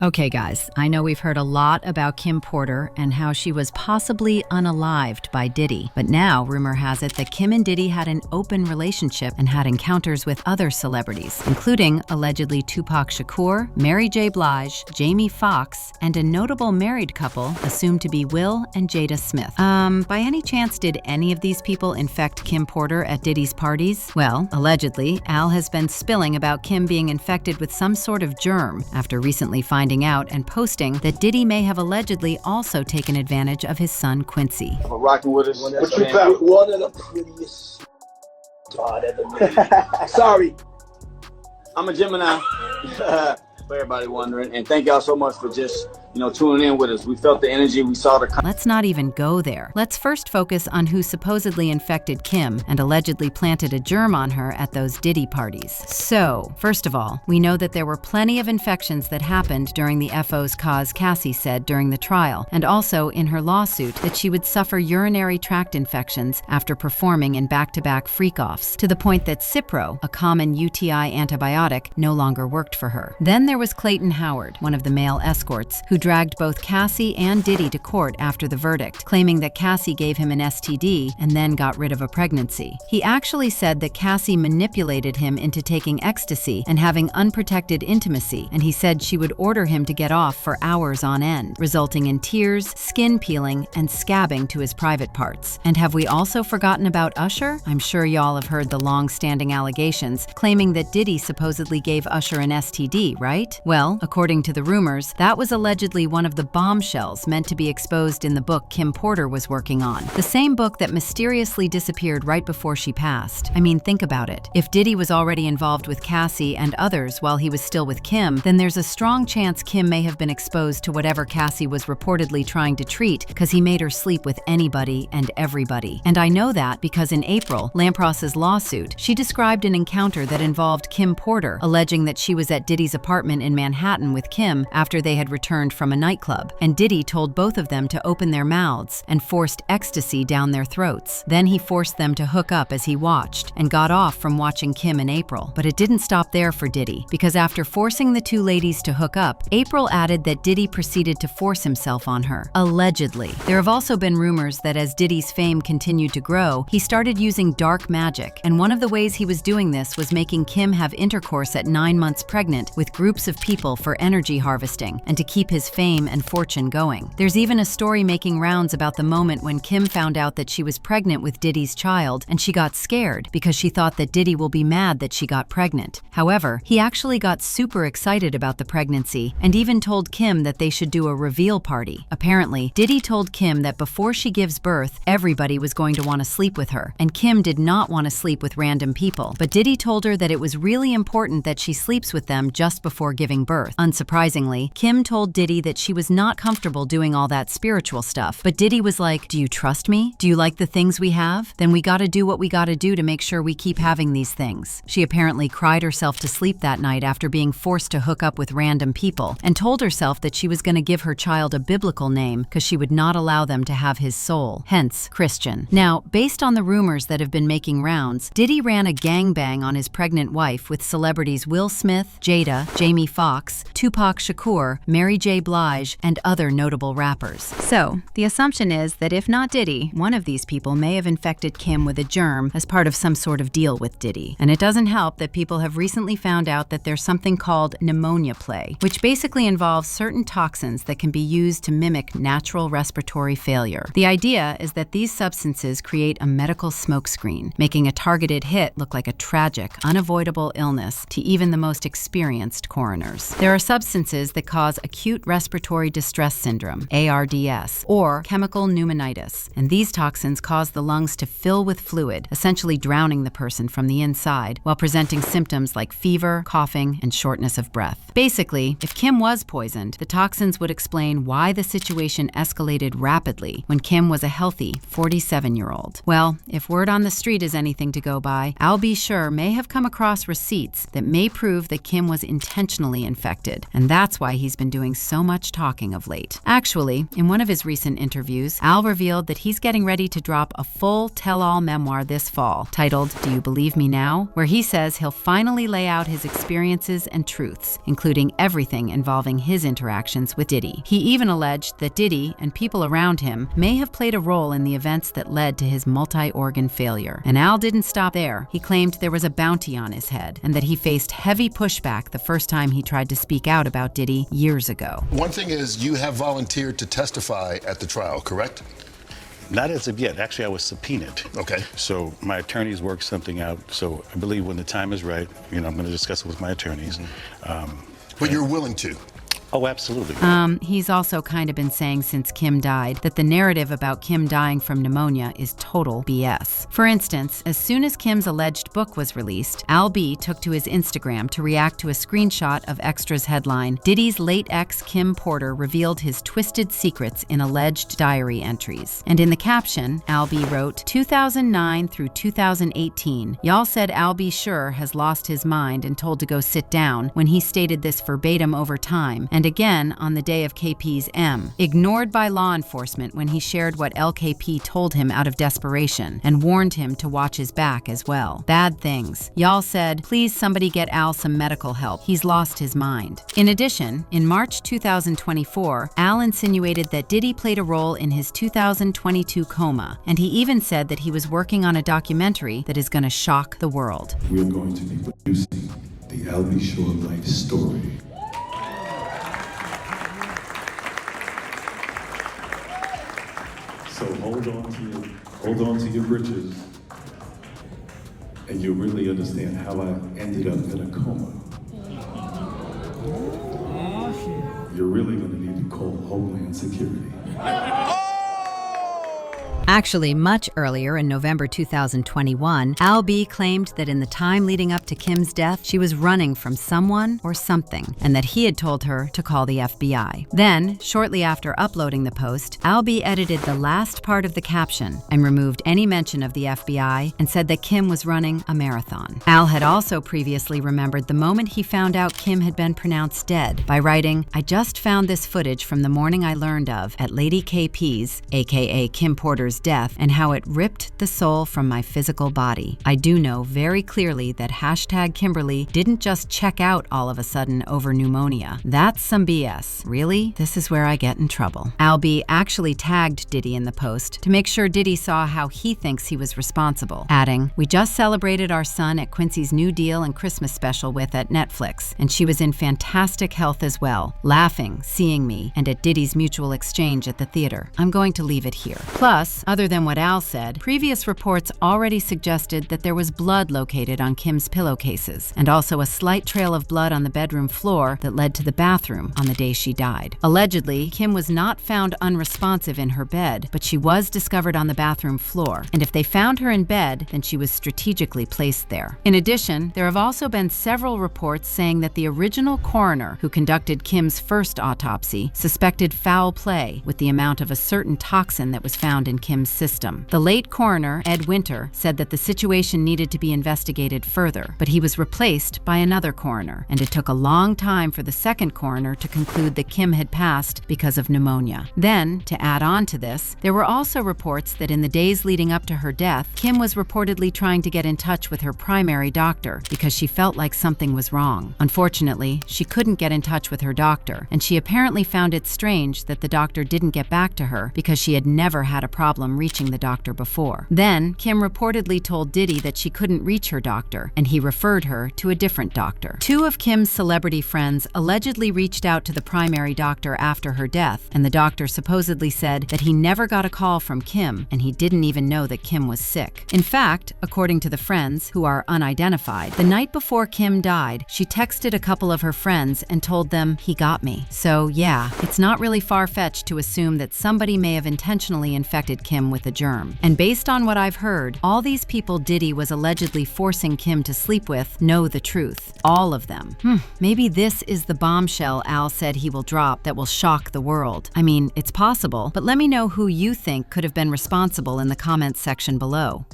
Okay, guys, I know we've heard a lot about Kim Porter and how she was possibly unalived by Diddy. But now, rumor has it that Kim and Diddy had an open relationship and had encounters with other celebrities, including allegedly Tupac Shakur, J Blige, Jamie Foxx, and a notable married couple assumed to be Will and Jada Smith. By any chance, did any of these people infect Kim Porter at Diddy's parties? Well, allegedly, Al has been spilling about Kim being infected with some sort of germ after recently finding out and posting that Diddy may have allegedly also taken advantage of his son Quincy. Rocking with us. What you found? One of the prettiest God ever made. Sorry. I'm a Gemini. For everybody wondering, and thank y'all so much for just tuning in with us. We felt the energy, we saw the. Let's not even go there. Let's first focus on who supposedly infected Kim and allegedly planted a germ on her at those Diddy parties. So, first of all, we know that there were plenty of infections that happened during the FO's cause, Cassie said during the trial, and also in her lawsuit that she would suffer urinary tract infections after performing in back-to-back freak-offs, to the point that Cipro, a common UTI antibiotic, no longer worked for her. Then there was Clayton Howard, one of the male escorts, who dragged both Cassie and Diddy to court after the verdict, claiming that Cassie gave him an STD and then got rid of a pregnancy. He actually said that Cassie manipulated him into taking ecstasy and having unprotected intimacy, and he said she would order him to get off for hours on end, resulting in tears, skin peeling, and scabbing to his private parts. And have we also forgotten about Usher? I'm sure y'all have heard the long-standing allegations claiming that Diddy supposedly gave Usher an STD, right? Well, according to the rumors, that was allegedly one of the bombshells meant to be exposed in the book Kim Porter was working on, the same book that mysteriously disappeared right before she passed. I mean, think about it. If Diddy was already involved with Cassie and others while he was still with Kim, then there's a strong chance Kim may have been exposed to whatever Cassie was reportedly trying to treat, because he made her sleep with anybody and everybody. And I know that because in April, Lampros's lawsuit, she described an encounter that involved Kim Porter, alleging that she was at Diddy's apartment in Manhattan with Kim after they had returned from a nightclub, and Diddy told both of them to open their mouths and forced ecstasy down their throats. Then he forced them to hook up as he watched, and got off from watching Kim in April. But it didn't stop there for Diddy, because after forcing the two ladies to hook up, April added that Diddy proceeded to force himself on her, allegedly. There have also been rumors that as Diddy's fame continued to grow, he started using dark magic, and one of the ways he was doing this was making Kim have intercourse at 9 months pregnant with groups of people for energy harvesting and to keep his fame and fortune going. There's even a story making rounds about the moment when Kim found out that she was pregnant with Diddy's child, and she got scared because she thought that Diddy will be mad that she got pregnant. However, he actually got super excited about the pregnancy and even told Kim that they should do a reveal party. Apparently, Diddy told Kim that before she gives birth, everybody was going to want to sleep with her, and Kim did not want to sleep with random people. But Diddy told her that it was really important that she sleeps with them just before giving birth. Unsurprisingly, Kim told Diddy that she was not comfortable doing all that spiritual stuff, but Diddy was like, "Do you trust me? Do you like the things we have? Then we gotta do what we gotta do to make sure we keep having these things." She apparently cried herself to sleep that night after being forced to hook up with random people, and told herself that she was gonna give her child a biblical name because she would not allow them to have his soul, hence Christian. Now, based on the rumors that have been making rounds, Diddy ran a gangbang on his pregnant wife with celebrities Will Smith, Jada, Jamie Foxx, Tupac Shakur, J Blige, and other notable rappers. So, the assumption is that if not Diddy, one of these people may have infected Kim with a germ as part of some sort of deal with Diddy. And it doesn't help that people have recently found out that there's something called pneumonia play, which basically involves certain toxins that can be used to mimic natural respiratory failure. The idea is that these substances create a medical smokescreen, making a targeted hit look like a tragic, unavoidable illness to even the most experienced coroners. There are substances that cause acute respiratory distress syndrome, ARDS, or chemical pneumonitis, and these toxins cause the lungs to fill with fluid, essentially drowning the person from the inside, while presenting symptoms like fever, coughing, and shortness of breath. Basically, if Kim was poisoned, the toxins would explain why the situation escalated rapidly when Kim was a healthy 47-year-old. Well, if word on the street is anything to go by, Al B. Sure may have come across receipts that may prove that Kim was intentionally infected, and that's why he's been doing so much much talking of late. Actually, in one of his recent interviews, Al revealed that he's getting ready to drop a full tell-all memoir this fall, titled Do You Believe Me Now?, where he says he'll finally lay out his experiences and truths, including everything involving his interactions with Diddy. He even alleged that Diddy and people around him may have played a role in the events that led to his multi-organ failure. And Al didn't stop there. He claimed there was a bounty on his head and that he faced heavy pushback the first time he tried to speak out about Diddy years ago. One thing is you have volunteered to testify at the trial, correct? Not as of yet. Actually, I was subpoenaed. Okay. So my attorneys worked something out. So I believe when the time is right, I'm going to discuss it with my attorneys. But you're willing to? Oh, absolutely. He's also kind of been saying since Kim died that the narrative about Kim dying from pneumonia is total BS. For instance, as soon as Kim's alleged book was released, Al B took to his Instagram to react to a screenshot of Extra's headline, Diddy's late ex Kim Porter revealed his twisted secrets in alleged diary entries. And in the caption, Al B wrote, 2009 through 2018, y'all said Al B sure has lost his mind and told to go sit down when he stated this verbatim over time, and again on the day of KP's M. Ignored by law enforcement when he shared what LKP told him out of desperation and warned him to watch his back as well. Bad things. Y'all said, please somebody get Al some medical help. He's lost his mind. In addition, in March 2024, Al insinuated that Diddy played a role in his 2022 coma, and he even said that he was working on a documentary that is going to shock the world. We're going to be producing the Al B Shore life story. So hold on to your britches, and you'll really understand how I ended up in a coma. You're really going to need to call Homeland Security. Actually, much earlier in November 2021, Al B claimed that in the time leading up to Kim's death, she was running from someone or something, and that he had told her to call the FBI. Then, shortly after uploading the post, Al B edited the last part of the caption and removed any mention of the FBI and said that Kim was running a marathon. Al had also previously remembered the moment he found out Kim had been pronounced dead by writing, I just found this footage from the morning I learned of at Lady KP's, aka Kim Porter's death, and how it ripped the soul from my physical body. I do know very clearly that #Kimberly didn't just check out all of a sudden over pneumonia. That's some BS. Really? This is where I get in trouble. Al B actually tagged Diddy in the post to make sure Diddy saw how he thinks he was responsible, adding, we just celebrated our son at Quincy's New Deal and Christmas special with at Netflix, and she was in fantastic health as well, laughing, seeing me, and at Diddy's mutual exchange at the theater. I'm going to leave it here. Plus, other than what Al said, previous reports already suggested that there was blood located on Kim's pillowcases, and also a slight trail of blood on the bedroom floor that led to the bathroom on the day she died. Allegedly, Kim was not found unresponsive in her bed, but she was discovered on the bathroom floor, and if they found her in bed, then she was strategically placed there. In addition, there have also been several reports saying that the original coroner who conducted Kim's first autopsy suspected foul play with the amount of a certain toxin that was found in Kim's system. The late coroner, Ed Winter, said that the situation needed to be investigated further, but he was replaced by another coroner, and it took a long time for the second coroner to conclude that Kim had passed because of pneumonia. Then, to add on to this, there were also reports that in the days leading up to her death, Kim was reportedly trying to get in touch with her primary doctor because she felt like something was wrong. Unfortunately, she couldn't get in touch with her doctor, and she apparently found it strange that the doctor didn't get back to her because she had never had a problem reaching the doctor before. Then, Kim reportedly told Diddy that she couldn't reach her doctor, and he referred her to a different doctor. Two of Kim's celebrity friends allegedly reached out to the primary doctor after her death, and the doctor supposedly said that he never got a call from Kim, and he didn't even know that Kim was sick. In fact, according to the friends, who are unidentified, the night before Kim died, she texted a couple of her friends and told them, he got me. So yeah, it's not really far-fetched to assume that somebody may have intentionally infected Kim with the germ. And based on what I've heard, all these people Diddy was allegedly forcing Kim to sleep with know the truth. All of them. Maybe this is the bombshell Al said he will drop that will shock the world. I mean, it's possible, but let me know who you think could have been responsible in the comments section below.